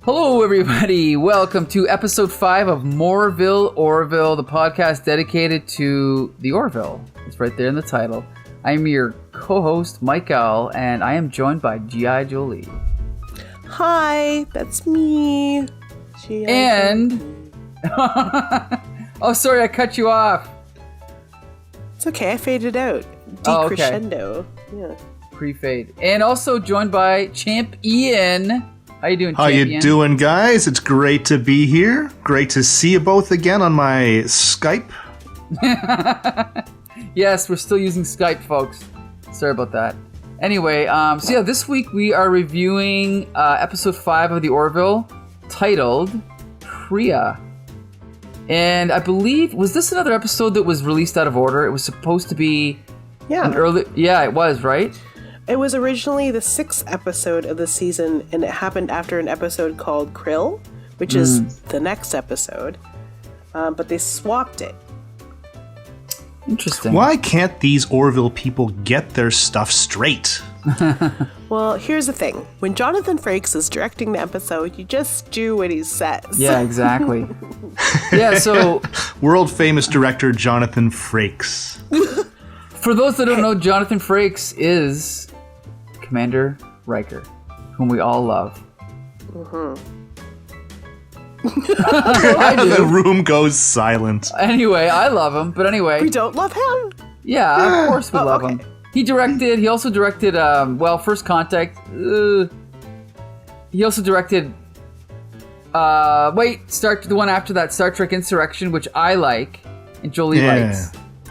Hello, everybody. Welcome to episode 5 of MORE-VILLE, Orville, the podcast dedicated to the Orville. It's right there in the title. I'm your co-host, Mike Owl, and I am joined by G.I. Jolie. Hi, that's me. And... oh, sorry, I cut you off. It's okay, I faded out. Oh, okay. Decrescendo. Yeah. Pre-fade. And also joined by Champ Ian. How you doing, How Champ you Ian? doing, guys? It's great to be here. Great to see you both again on my Skype. Yes, we're still using Skype, folks. Sorry about that. Anyway, so yeah, this week we are reviewing episode 5 of the Orville, titled Pria. And I believe, was this another episode that was released out of order? It was supposed to be an early... Yeah, it was, right? It was originally the 6th episode of the season, and it happened after an episode called Krill, which is the next episode. But they swapped it. Interesting. Why can't these Orville people get their stuff straight? Well, here's the thing. When Jonathan Frakes is directing the episode, you just do what he says. Yeah, exactly. Yeah, so... World famous director Jonathan Frakes. For those that don't know, Jonathan Frakes is Commander Riker, whom we all love. I do. The room goes silent. Anyway, I love him. But anyway, We don't love him? yeah, of course we love okay. him. He also directed, First Contact. He also directed, the one after that, Star Trek Insurrection, which I like, and Jolie likes.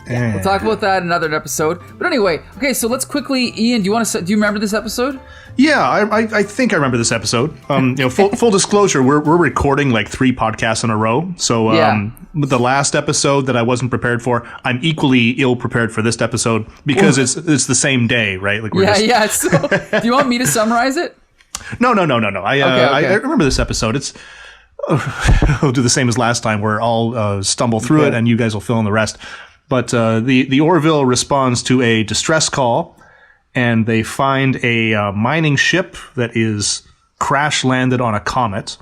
Yeah. We'll talk about that in another episode. But anyway, okay, so let's quickly, Ian, do you remember this episode? Yeah, I think I remember this episode. Full disclosure, we're recording like 3 podcasts in a row. So with the last episode that I wasn't prepared for, I'm equally ill prepared for this episode because it's the same day, right? Like Yeah. So, do you want me to summarize it? No. Okay. I remember this episode. It's I'll do the same as last time, where I'll stumble through it and you guys will fill in the rest. But the Orville responds to a distress call, and they find a mining ship that is crash landed on a comet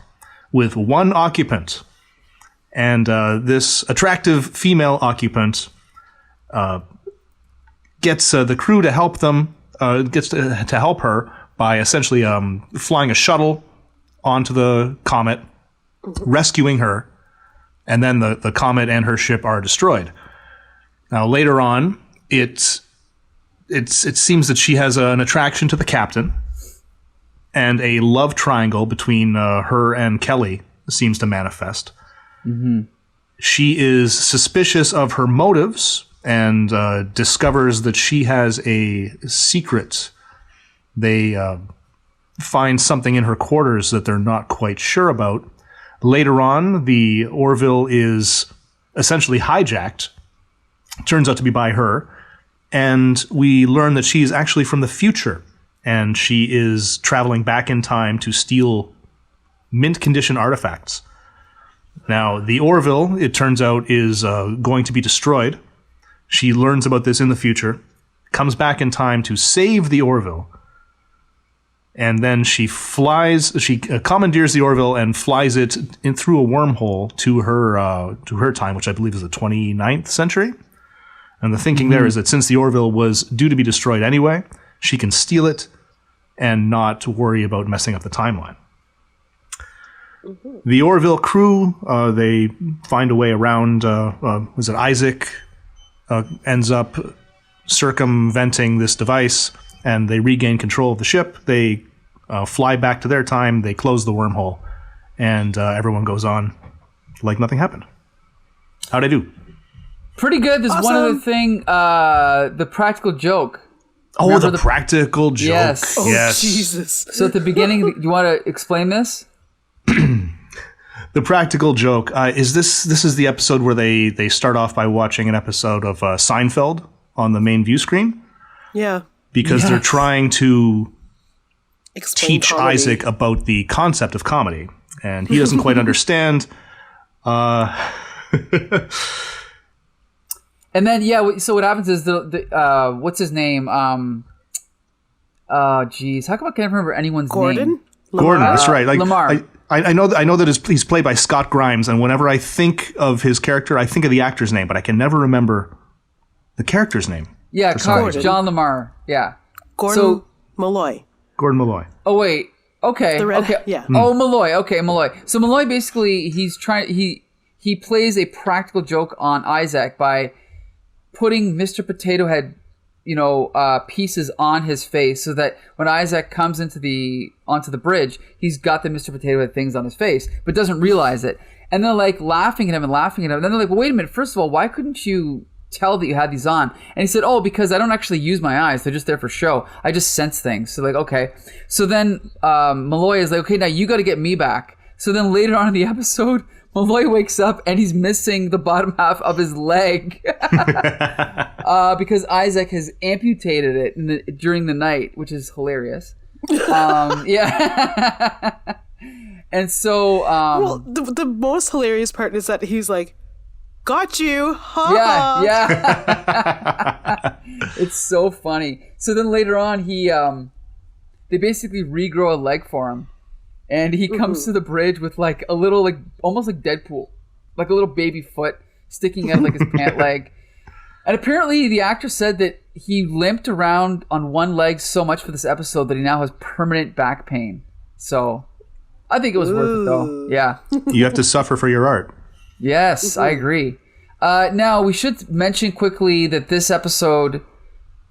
with 1 occupant. And this attractive female occupant gets the crew to help them, gets to help her by essentially flying a shuttle onto the comet, rescuing her, and then the comet and her ship are destroyed. Now, later on, it seems that she has an attraction to the captain, and a love triangle between her and Kelly seems to manifest. Mm-hmm. She is suspicious of her motives and discovers that she has a secret. They find something in her quarters that they're not quite sure about. Later on, the Orville is essentially hijacked. Turns out to be by her, and we learn that she's actually from the future, and she is traveling back in time to steal mint condition artifacts. Now, the Orville, it turns out, is going to be destroyed. She learns about this in the future, comes back in time to save the Orville, and then she commandeers the Orville and flies it in through a wormhole to her time, which I believe is the 29th century. And the thinking there is that since the Orville was due to be destroyed anyway, she can steal it and not worry about messing up the timeline. The Orville crew, they find a way around, was it Isaac, ends up circumventing this device, and they regain control of the ship. They fly back to their time, they close the wormhole, and everyone goes on like nothing happened. How'd I do? Pretty good. There's one other thing, the practical joke. Remember the practical joke. Yes. Oh, yes. Jesus. So at the beginning, do you want to explain this? The practical joke is this is the episode where they start off by watching an episode of Seinfeld on the main view screen. Yeah. Because they're trying to Explain teach comedy. Isaac about the concept of comedy, and he doesn't quite understand. And then, so what happens is the what's his name? How come I can't remember anyone's name? Gordon? Gordon, that's right. Like, Lamar. I know that he's played by Scott Grimes, and whenever I think of his character, I think of the actor's name, but I can never remember the character's name. Yeah, John Lamar. Yeah. Gordon Malloy. Gordon Malloy. Oh wait. Okay. Okay. Yeah. Oh, Malloy. Okay, Malloy. So Malloy basically he plays a practical joke on Isaac by putting Mr. Potato Head, pieces on his face so that when Isaac comes onto the bridge, he's got the Mr. Potato Head things on his face, but doesn't realize it. And they're like laughing at him. And then they're like, well, wait a minute. First of all, why couldn't you tell that you had these on? And he said, oh, because I don't actually use my eyes. They're just there for show. I just sense things. So like, okay. So then Malloy is like, okay, now you got to get me back. So then later on in the episode, Malloy wakes up and he's missing the bottom half of his leg because Isaac has amputated it during the night, which is hilarious. Yeah. And so... well, the most hilarious part is that he's like, got you! Ha! Yeah. It's so funny. So then later on, they basically regrow a leg for him. And he comes to the bridge with like a little, like almost like Deadpool, like a little baby foot sticking out like his pant leg. And apparently the actor said that he limped around on one leg so much for this episode that he now has permanent back pain. So I think it was worth it though. Yeah. You have to suffer for your art. Yes, I agree. Now we should mention quickly that this episode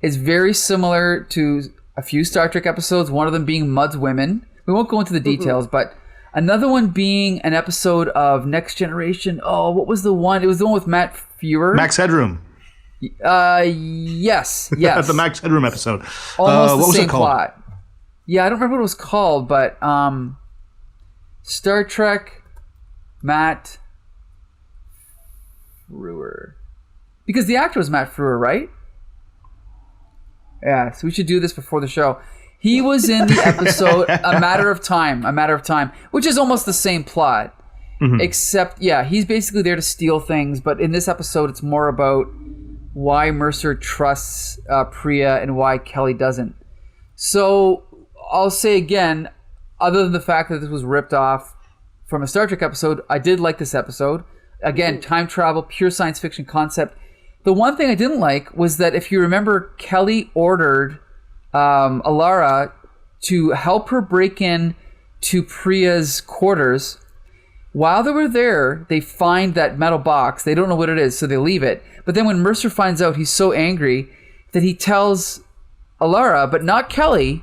is very similar to a few Star Trek episodes, one of them being Mudd's Women. We won't go into the details, but another one being an episode of Next Generation. Oh, what was the one? It was the one with Matt Fuhrer. Max Headroom. Yes. The Max Headroom episode. Almost what the was same it called? plot. Yeah, I don't remember what it was called, but Star Trek Matt Fuhrer. Because the actor was Matt Fuhrer, right? Yeah, so we should do this before the show. He was in the episode A Matter of Time, which is almost the same plot. Mm-hmm. Except, yeah, he's basically there to steal things, but in this episode, it's more about why Mercer trusts Pria and why Kelly doesn't. So, I'll say again, other than the fact that this was ripped off from a Star Trek episode, I did like this episode. Again, time travel, pure science fiction concept. The one thing I didn't like was that if you remember, Kelly ordered Alara to help her break in to Priya's quarters. While they were there, they find that metal box. They don't know what it is, so they leave it. But then when Mercer finds out, he's so angry that he tells Alara, but not Kelly,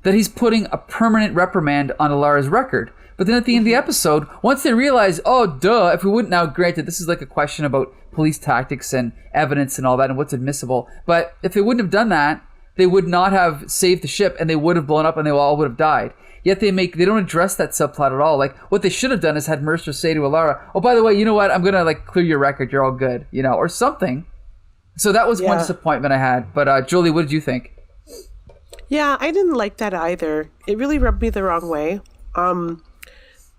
that he's putting a permanent reprimand on Alara's record. But then at the end of the episode, once they realize, oh, duh, if we wouldn't, now granted, this is like a question about police tactics and evidence and all that and what's admissible. But if they wouldn't have done that, they would not have saved the ship and they would have blown up and they all would have died. Yet they don't address that subplot at all. Like, what they should have done is had Mercer say to Alara, oh, by the way, you know what? I'm going to like clear your record. You're all good, or something. So that was one disappointment I had. But Julie, what did you think? Yeah, I didn't like that either. It really rubbed me the wrong way.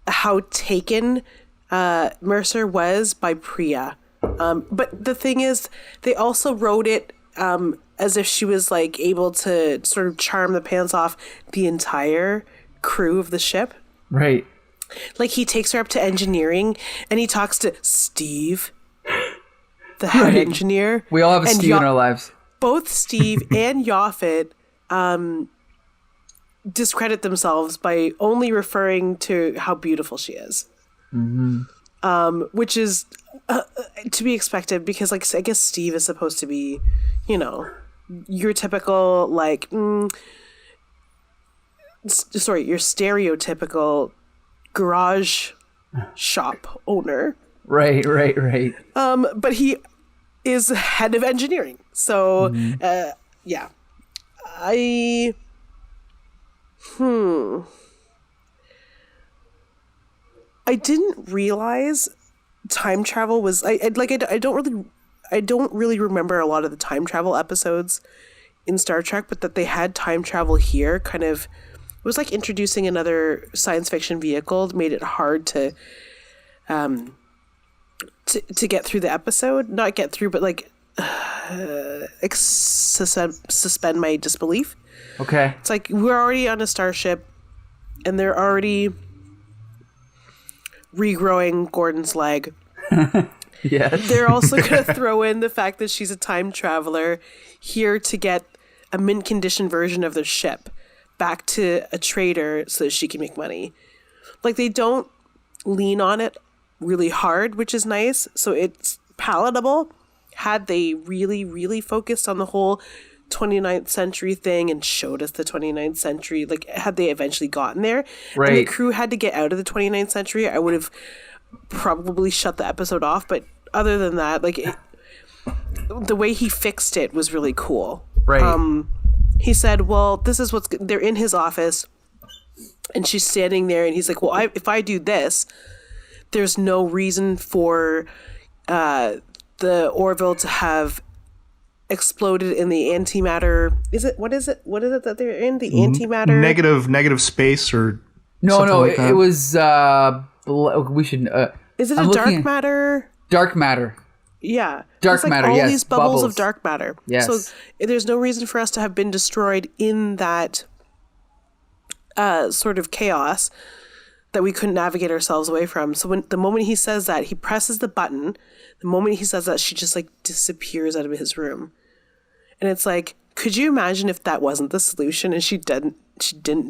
How taken Mercer was by Pria. But the thing is, they also wrote it as if she was like able to sort of charm the pants off the entire crew of the ship. Right. Like he takes her up to engineering and he talks to Steve, the head engineer. We all have a Steve in our lives. Both Steve and Yaphet discredit themselves by only referring to how beautiful she is. Mm-hmm. Which is to be expected because, like, I guess Steve is supposed to be, your typical, like, your stereotypical garage shop owner. Right. But he is head of engineering. So, yeah. I didn't realize time travel was I don't really remember a lot of the time travel episodes in Star Trek, but that they had time travel here kind of it was like introducing another science fiction vehicle, made it hard to get through the episode, not get through, but like suspend my disbelief. Okay. It's like we're already on a starship and they're already regrowing Gordon's leg. Yes. They're also going to throw in the fact that she's a time traveler here to get a mint condition version of their ship back to a trader so that she can make money. Like, they don't lean on it really hard, which is nice. So it's palatable. Had they really, really focused on the whole 29th century thing and showed us the 29th century, like, had they eventually gotten there, right, and the crew had to get out of the 29th century, I would have probably shut the episode off. But other than that, like, the way he fixed it was really cool. Right. He said, well, this is what's they're in his office and she's standing there and he's like, well, if I do this, there's no reason for the Orville to have exploded in the antimatter. What is it that they're in? The antimatter? Negative space or no, like it was we should is it a dark matter? Dark matter. Yeah. Dark matter, all yes. these bubbles of dark matter. Yes. So there's no reason for us to have been destroyed in that sort of chaos that we couldn't navigate ourselves away from. So the moment he says that, he presses the button. The moment he says that, she just like disappears out of his room. And it's like, could you imagine if that wasn't the solution and she didn't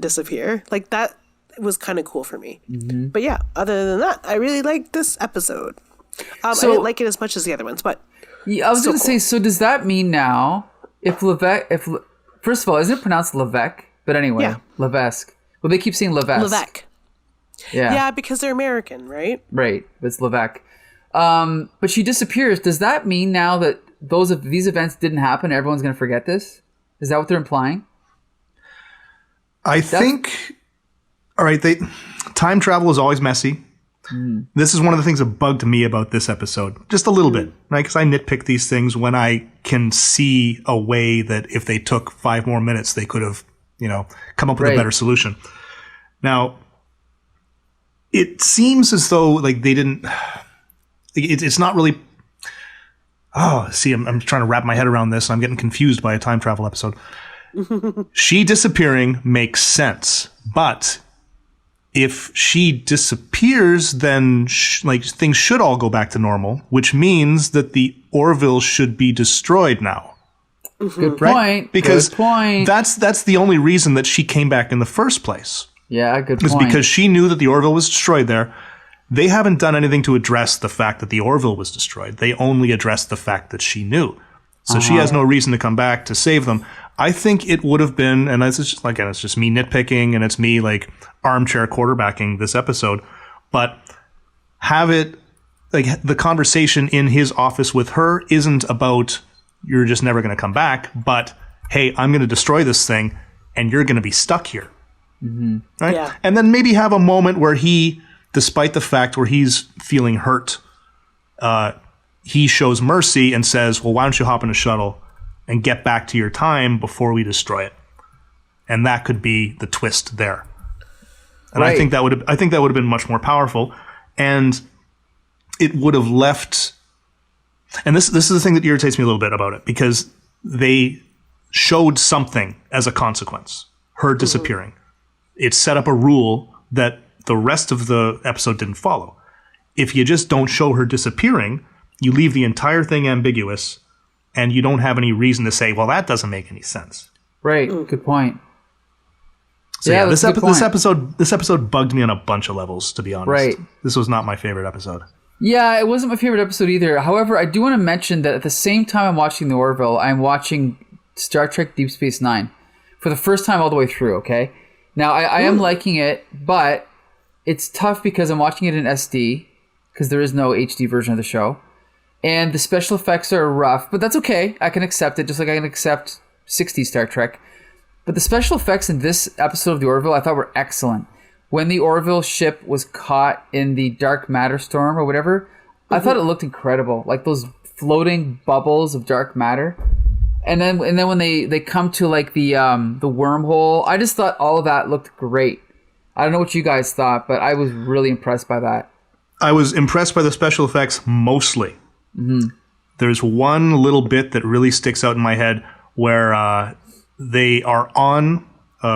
disappear? Like, that was kind of cool for me. Mm-hmm. But yeah, other than that, I really liked this episode. I didn't like it as much as the other ones, but yeah, I was going to say, so does that mean now if first of all, isn't it pronounced Lavesque? But anyway, yeah. Lavesque. Well, they keep saying Lavesque. Lavesque. Yeah, because they're American, right? Right, but it's Lavesque. But she disappears. Does that mean now that these events didn't happen, everyone's going to forget this? Is that what they're implying? I think. All right, time travel is always messy. This is one of the things that bugged me about this episode, just a little bit, right? Because I nitpick these things when I can see a way that if they took 5 more minutes, they could have, come up with a better solution. Now, it seems as though like they didn't. It's not really. Oh, see, I'm trying to wrap my head around this. I'm getting confused by a time travel episode. She disappearing makes sense, but if she disappears, then things should all go back to normal, which means that the Orville should be destroyed now. Good point. Right? Because good point. That's the only reason that she came back in the first place. Yeah, good point. Is because she knew that the Orville was destroyed there. They haven't done anything to address the fact that the Orville was destroyed. They only addressed the fact that she knew. So she has no reason to come back to save them. I think it would have been, and it's just me nitpicking, and it's me like armchair quarterbacking this episode, but have it like the conversation in his office with her isn't about you're just never going to come back, but hey, I'm going to destroy this thing, and you're going to be stuck here, right? Yeah. And then maybe have a moment where he, despite the fact where he's feeling hurt, he shows mercy and says, "Well, why don't you hop in a shuttle and get back to your time before we destroy it?" And that could be the twist there. And right. I think that would have been much more powerful, and it would have left. And this is the thing that irritates me a little bit about it, because they showed something as a consequence, her disappearing. It set up a rule that the rest of the episode didn't follow. If you just don't show her disappearing, you leave the entire thing ambiguous, and you don't have any reason to say, well, that doesn't make any sense. Right. Good point. So yeah, this episode bugged me on a bunch of levels, to be honest. Right. This was not my favorite episode. Yeah, it wasn't my favorite episode either. However, I do want to mention that at the same time I'm watching The Orville, I'm watching Star Trek Deep Space Nine for the first time all the way through, okay? Now, I am liking it, but it's tough because I'm watching it in SD, because there is no HD version of the show. And the special effects are rough, but that's okay. I can accept it, just like I can accept 60s Star Trek. But the special effects in this episode of The Orville I thought were excellent. When the Orville ship was caught in the dark matter storm or whatever, I thought it looked incredible. Like those floating bubbles of dark matter. And then when they come to like the wormhole, I just thought all of that looked great. I don't know what you guys thought, but I was really impressed by that. I was impressed by the special effects mostly. There's one little bit that really sticks out in my head where they are on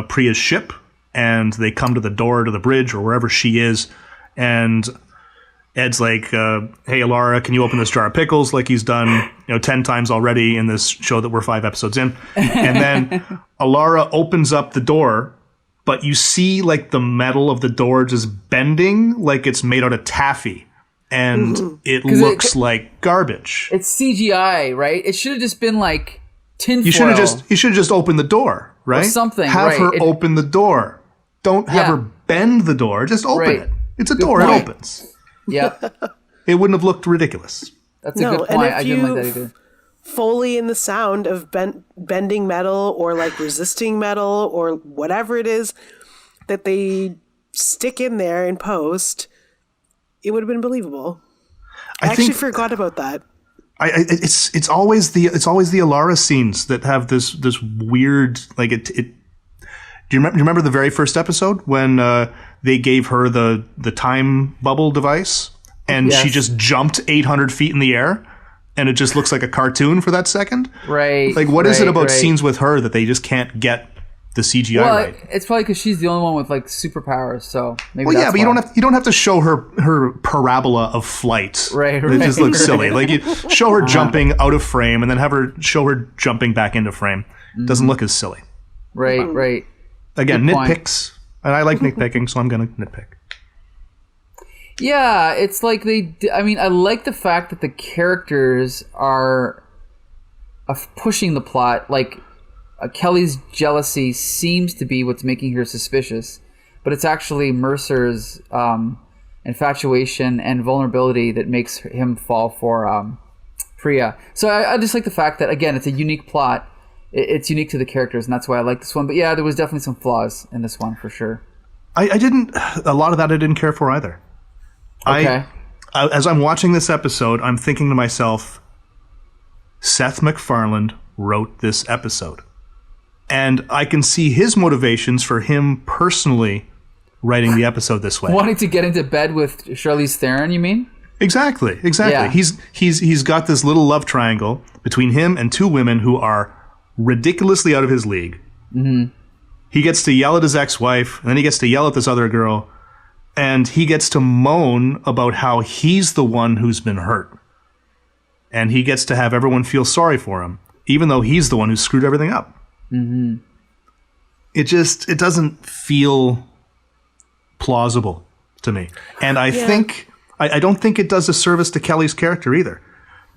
Pria's ship and they come to the door to the bridge or wherever she is, and Ed's like, hey, Alara, can you open this jar of pickles like he's done 10 times already in this show that we're 5 episodes in? And then Alara opens up the door, but you see like the metal of the door just bending like it's made out of taffy. And it looks like garbage. It's CGI, right? It should have just been like tinfoil. You should have just opened the door, right? Or something, Have right. her open the door. Don't have her bend the door. Just open it. It's a door. point. It opens. Yeah. It wouldn't have looked ridiculous. That's a good point. I didn't like that either. Foley in the sound of bending metal or like resisting metal or whatever it is that they stick in there in post, it would have been believable. I actually forgot about that. It's always the Alara scenes that have this weird like it. Do you remember the very first episode when they gave her the time bubble device and she just jumped 800 feet in the air and it just looks like a cartoon for that second? Right. Like what is it about scenes with her that they just can't get the CGI right? It's probably because she's the only one with like superpowers, so maybe. Well, that's but why. you don't have to show her parabola of flight. Right. It just looks silly. Like you show her jumping out of frame and then show her jumping back into frame. Doesn't look as silly. Right. Again, Good point. nitpicks, and I like nitpicking, so I'm going to nitpick. Yeah, it's like I like the fact that the characters are pushing the plot. Like, Kelly's jealousy seems to be what's making her suspicious, but it's actually Mercer's infatuation and vulnerability that makes him fall for Pria. So I just like the fact that, again, it's a unique plot. It's unique to the characters, and that's why I like this one. But yeah, there was definitely some flaws in this one for sure. I didn't. A lot of that I didn't care for either. Okay. As I'm watching this episode, I'm thinking to myself, Seth MacFarlane wrote this episode. And I can see his motivations for him personally writing the episode this way. Wanting to get into bed with Charlize Theron, you mean? Exactly. Yeah. He's got this little love triangle between him and 2 women who are ridiculously out of his league. Mm-hmm. He gets to yell at his ex-wife, and then he gets to yell at this other girl, and he gets to moan about how he's the one who's been hurt. And he gets to have everyone feel sorry for him, even though he's the one who screwed everything up. Mm-hmm. It doesn't feel plausible to me. And I don't think it does a service to Kelly's character either.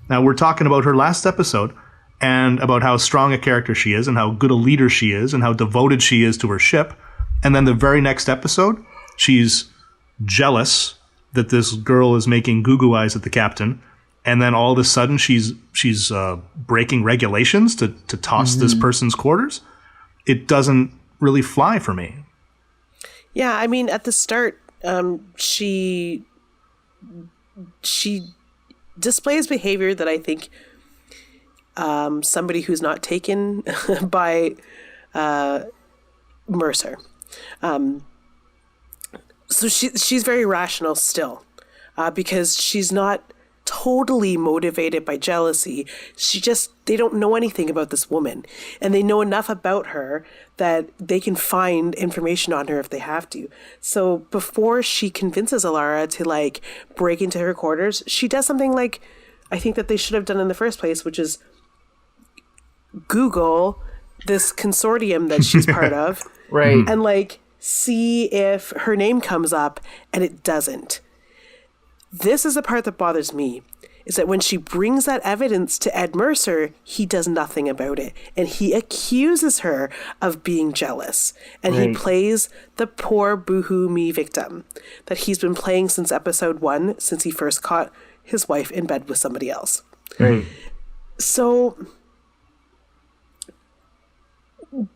Now, we're talking about her last episode, and about how strong a character she is and how good a leader she is and how devoted she is to her ship. And then the very next episode, she's jealous that this girl is making goo-goo eyes at the captain. And then all of a sudden she's breaking regulations to toss this person's quarters. It doesn't really fly for me. Yeah, I mean, at the start, she displays behavior that I think somebody who's not taken by Mercer. So she's very rational still, because she's not totally motivated by jealousy. They don't know anything about this woman, and they know enough about her that they can find information on her if they have to. So before she convinces Alara to like break into her quarters, she does something like I think that they should have done in the first place, which is Google this consortium that she's part of, right? And like see if her name comes up, and it doesn't. This is the part that bothers me, is that when she brings that evidence to Ed Mercer, he does nothing about it, and he accuses her of being jealous, and he plays the poor boohoo me victim that he's been playing since episode 1, since he first caught his wife in bed with somebody else. Right. So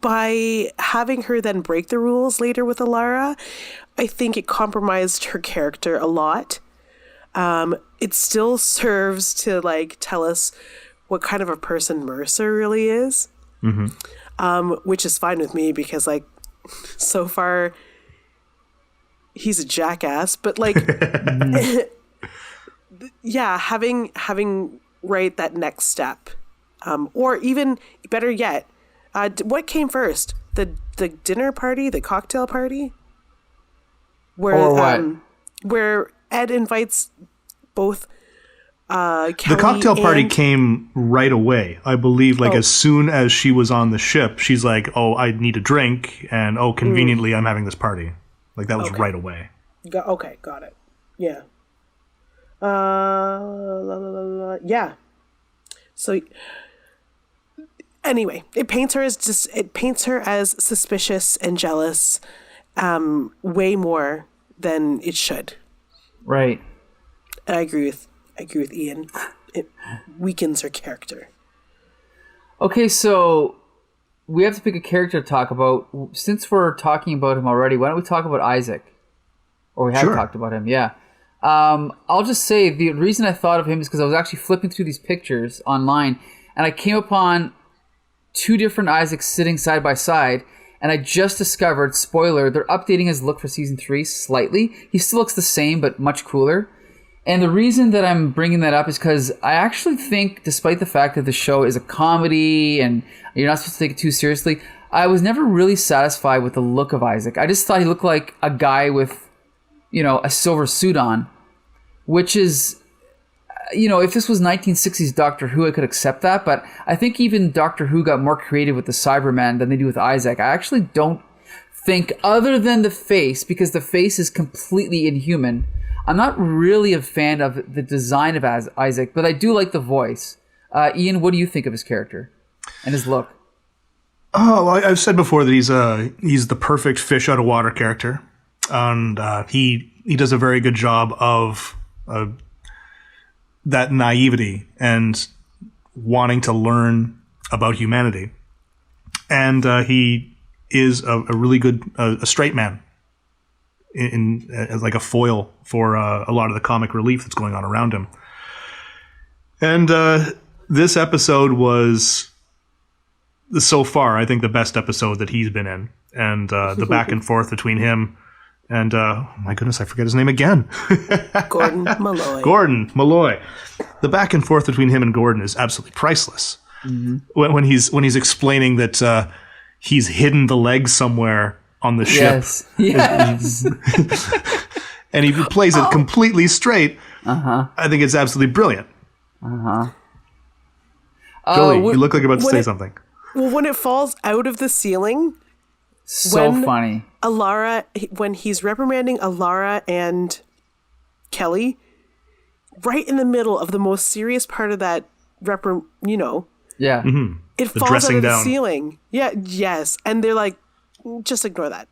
by having her then break the rules later with Alara, I think it compromised her character a lot. It still serves to like tell us what kind of a person Mercer really is, which is fine with me because like so far he's a jackass. But like, yeah, having right that next step, or even better yet. What came first? The dinner party, the cocktail party? Or what? Where Ed invites both Kelly The cocktail party and- came right away. I believe, like, as soon as she was on the ship, she's like, oh, I need a drink, and conveniently, I'm having this party. Like, that was right away. Okay, got it. Yeah. Yeah. So anyway, it paints her as suspicious and jealous, way more than it should. Right. And I agree with Ian. It weakens her character. Okay, so we have to pick a character to talk about. Since we're talking about him already, why don't we talk about Isaac? Or we have talked about him, yeah. I'll just say the reason I thought of him is because I was actually flipping through these pictures online, and I came upon two different Isaacs sitting side by side, and I just discovered, spoiler, they're updating his look for season 3 slightly. He still looks the same, but much cooler. And the reason that I'm bringing that up is because I actually think, despite the fact that the show is a comedy and you're not supposed to take it too seriously, I was never really satisfied with the look of Isaac. I just thought he looked like a guy with, a silver suit on, which is, if this was 1960s Doctor Who, I could accept that. But I think even Doctor Who got more creative with the Cybermen than they do with Isaac. I actually don't think, other than the face, because the face is completely inhuman, I'm not really a fan of the design of Isaac, but I do like the voice. Ian, what do you think of his character and his look? Oh, well, I've said before that he's the perfect fish out of water character. And he does a very good job of that naivety and wanting to learn about humanity. And he is a really good a straight man in as like a foil for a lot of the comic relief that's going on around him. And this episode was, so far, I think the best episode that he's been in. And the back and forth between him and, my goodness, I forget his name again. Gordon Malloy. Gordon Malloy. The back and forth between him and Gordon is absolutely priceless. Mm-hmm. When he's explaining that he's hidden the legs somewhere on the ship. Yes. And he plays it completely straight. I think it's absolutely brilliant. Julie, you look like you're about to say something. Well, when it falls out of the ceiling... So funny. Alara, when he's reprimanding Alara and Kelly, right in the middle of the most serious part of that Yeah. Mm-hmm. It falls out of the ceiling. Yeah, yes. And they're like, just ignore that.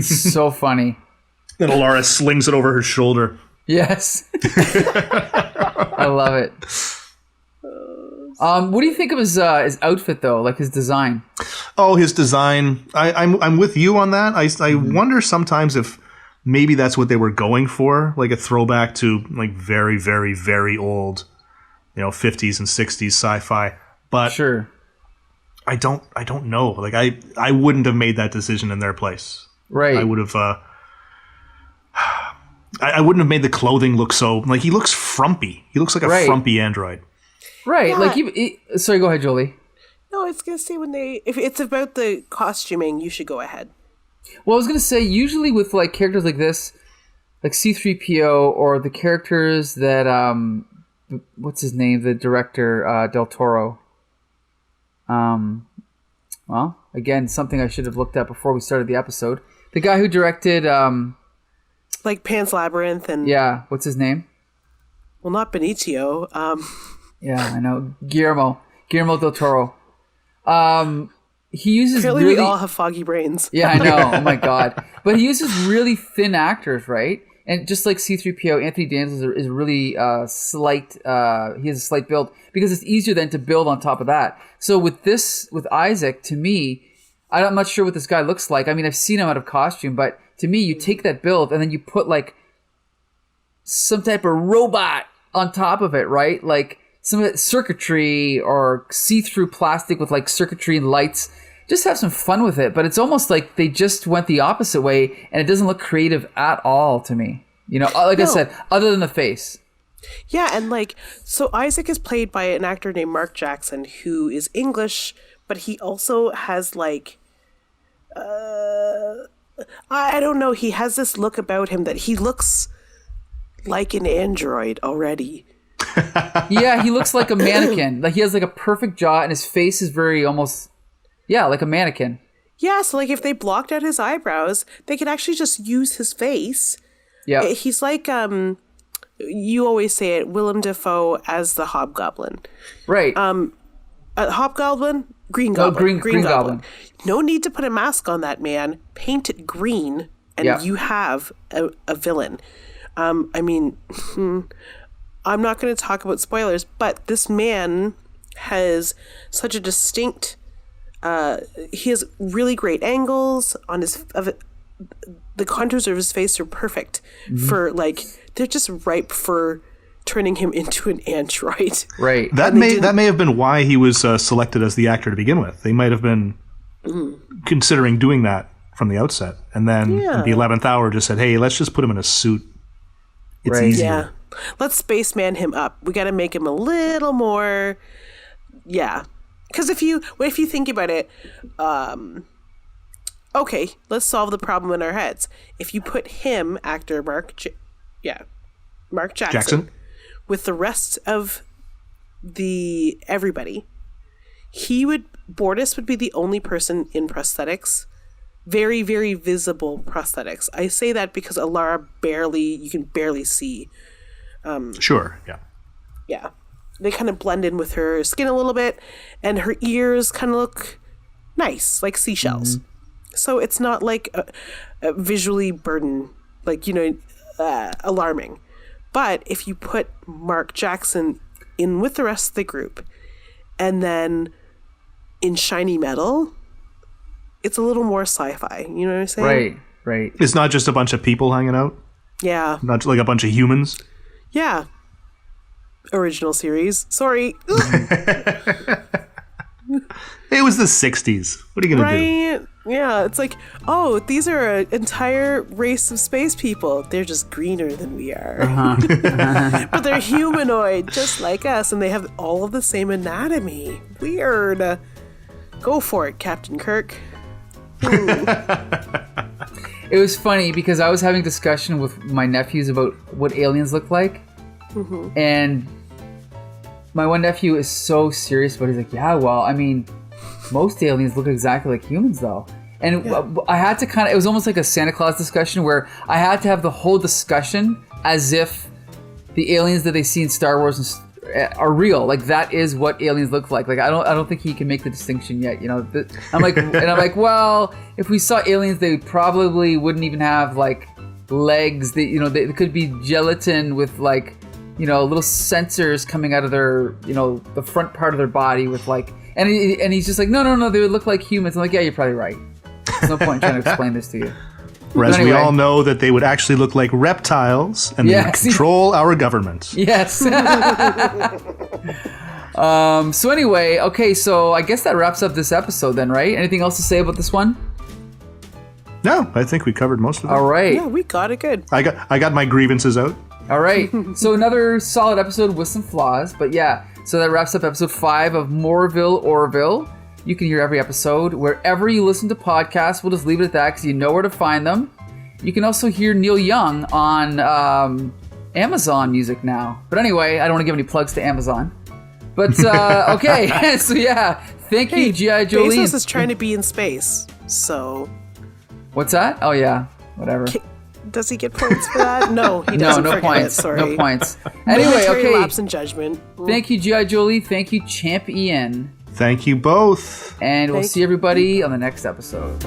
So funny. Then Alara slings it over her shoulder. Yes. I love it. What do you think of his outfit though, like his design? Oh, his design. I'm with you on that. I wonder sometimes if maybe that's what they were going for, like a throwback to like very, very, very old, 50s and 60s sci-fi. But sure, I don't know. Like I wouldn't have made that decision in their place. Right. I would have. I wouldn't have made the clothing look so like he looks frumpy. He looks like a frumpy android. Right, yeah. Like sorry, go ahead, Jolie. No, I was gonna say if it's about the costuming, you should go ahead. Well, I was gonna say usually with like characters like this, like C-3PO or the characters that what's his name, the director Del Toro. Well, again, something I should have looked at before we started the episode. The guy who directed like Pan's Labyrinth and what's his name? Well, not Benicio. Yeah, I know. Guillermo del Toro. He uses Apparently really... we all have foggy brains. Yeah, I know. Oh my god. But he uses really thin actors, right? And just like C-3PO, Anthony Daniels is really slight. He has a slight build because it's easier then to build on top of that. So with Isaac, to me, I'm not sure what this guy looks like. I mean, I've seen him out of costume, but to me, you take that build and then you put like some type of robot on top of it, right? Like some of that circuitry or see-through plastic with like circuitry and lights. Just have some fun with it. But it's almost like they just went the opposite way and it doesn't look creative at all to me. Like I said, other than the face. Yeah, and so Isaac is played by an actor named Mark Jackson who is English, but he also has I don't know, he has this look about him that he looks like an android already. Yeah, he looks like a mannequin. Like he has like a perfect jaw, and his face is very almost, like a mannequin. Yeah, so like if they blocked out his eyebrows, they could actually just use his face. Yeah, He's like, you always say it, Willem Dafoe as the Hobgoblin. right. Hobgoblin? Green Goblin. Green Goblin. No need to put a mask on that man. Paint it green, and you have a villain. I mean, I'm not going to talk about spoilers, but this man has such a distinct... he has really great angles on the contours of his face are perfect for like they're just ripe for turning him into an android. Right. That may have been why he was selected as the actor to begin with. They might have been considering doing that from the outset, and then at the 11th hour just said, "Hey, let's just put him in a suit. It's easier." Yeah, let's spaceman him up. We got to make him a little more. Yeah. Because if you think about it, okay, let's solve the problem in our heads. If you put him, actor Mark Jackson, with the rest of the everybody, Bortus would be the only person in prosthetics, very, very visible prosthetics. I say that because Alara you can barely see. Sure, yeah. Yeah. They kind of blend in with her skin a little bit, and her ears kind of look nice, like seashells. So it's not like a visually burden, like, alarming. But if you put Mark Jackson in with the rest of the group, and then in shiny metal, it's a little more sci-fi. You know what I'm saying? Right. It's not just a bunch of people hanging out. Yeah. Not like a bunch of humans. Yeah. Original series. Sorry. It was the 60s. What are you going to do? Right? Yeah, it's like, these are an entire race of space people. They're just greener than we are. But they're humanoid, just like us, and they have all of the same anatomy. Weird. Go for it, Captain Kirk. It was funny because I was having a discussion with my nephews about what aliens look like. And my one nephew is so serious, but he's like, yeah, well, I mean, most aliens look exactly like humans, though. And I had to it was almost like a Santa Claus discussion where I had to have the whole discussion as if the aliens that they see in Star Wars are real. Like, that is what aliens look like. Like, I don't think he can make the distinction yet, I'm like, well, if we saw aliens, they probably wouldn't even have, like, legs. They could be gelatin with, like, little sensors coming out of their, the front part of their body with, like, and he's just like, no, they would look like humans. I'm like, yeah, you're probably right. There's no point in trying to explain this to you. Whereas anyway, we all know that they would actually look like reptiles and they would control our government. Yes. So anyway, okay, so I guess that wraps up this episode then, right? Anything else to say about this one? No, I think we covered most of it. All right. Yeah, we got it good. I got my grievances out. All right. So another solid episode with some flaws, but yeah. So that wraps up episode 5 of MORE-VILLE, Orville. You can hear every episode wherever you listen to podcasts. We'll just leave it at that because you know where to find them. You can also hear Neil Young on Amazon Music now. But anyway, I don't want to give any plugs to Amazon. But okay, so yeah, thank you, G.I. Jolie. Bezos is trying to be in space, so... What's that? Oh yeah, whatever. Does he get points for that? No, he doesn't. No points. Sorry. No points. Anyway, okay. Lapse in judgment. Thank you, G.I. Jolie. Thank you, Champ Ian. Thank you both. And we'll see everybody on the next episode.